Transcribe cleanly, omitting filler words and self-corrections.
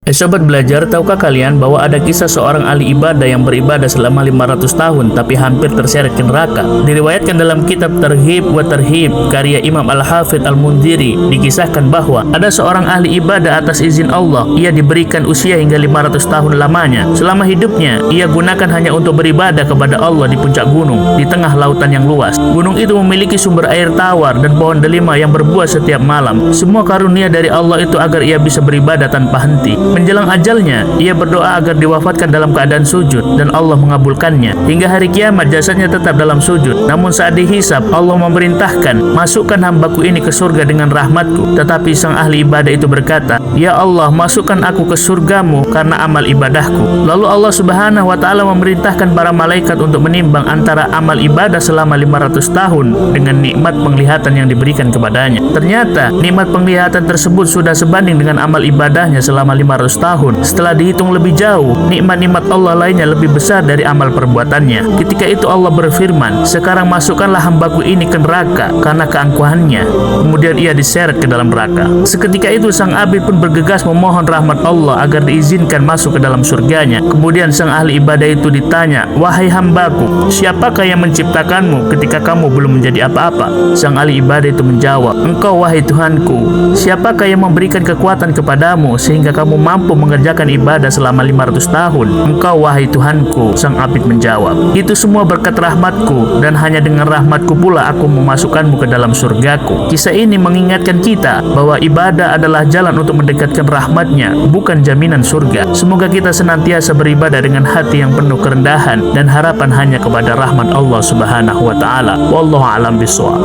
Sobat belajar, tahukah kalian bahwa ada kisah seorang ahli ibadah yang beribadah selama 500 tahun tapi hampir terseret ke neraka? Diriwayatkan dalam kitab Targhib wa Tarhib karya Imam Al-Hafidh Al-Mundhiri, dikisahkan bahwa ada seorang ahli ibadah atas izin Allah. Ia diberikan usia hingga 500 tahun lamanya. Selama hidupnya, ia gunakan hanya untuk beribadah kepada Allah di puncak gunung, di tengah lautan yang luas. Gunung itu memiliki sumber air tawar dan pohon delima yang berbuah setiap malam. Semua karunia dari Allah itu agar ia bisa beribadah tanpa henti. Menjelang ajalnya, ia berdoa agar diwafatkan dalam keadaan sujud, dan Allah mengabulkannya. Hingga hari kiamat jasadnya tetap dalam sujud. Namun saat dihisab, Allah memerintahkan, masukkan hambaku ini ke surga dengan rahmatku. Tetapi sang ahli ibadah itu berkata, Ya Allah, masukkan aku ke surgamu karena amal ibadahku. Lalu Allah Subhanahu wa Ta'ala memerintahkan para malaikat untuk menimbang antara amal ibadah selama 500 tahun dengan nikmat penglihatan yang diberikan kepadanya. Ternyata nikmat penglihatan tersebut sudah sebanding dengan amal ibadahnya selama 500 tahun. Setelah dihitung lebih jauh, nikmat-nikmat Allah lainnya lebih besar dari amal perbuatannya. Ketika itu Allah berfirman, sekarang masukkanlah hambaku ini ke neraka karena keangkuhannya. Kemudian ia diseret ke dalam neraka. Seketika itu sang abid pun bergegas memohon rahmat Allah agar diizinkan masuk ke dalam surganya. Kemudian sang ahli ibadah itu ditanya, wahai hambaku, siapakah yang menciptakanmu ketika kamu belum menjadi apa-apa? Sang ahli ibadah itu menjawab, engkau wahai Tuhanku. Siapakah yang memberikan kekuatan kepadamu sehingga kamu mampu mengerjakan ibadah selama 500 tahun? Engkau wahai Tuhanku. Sang abid menjawab, itu semua berkat rahmatku, dan hanya dengan rahmatku pula aku memasukkanmu ke dalam surgaku. Kisah ini mengingatkan kita bahwa ibadah adalah jalan untuk mendekatkan rahmatnya, bukan jaminan surga. Semoga kita senantiasa beribadah dengan hati yang penuh kerendahan dan harapan hanya kepada rahmat Allah Subhanahu wa Ta'ala. Wallahu a'lam bishawab.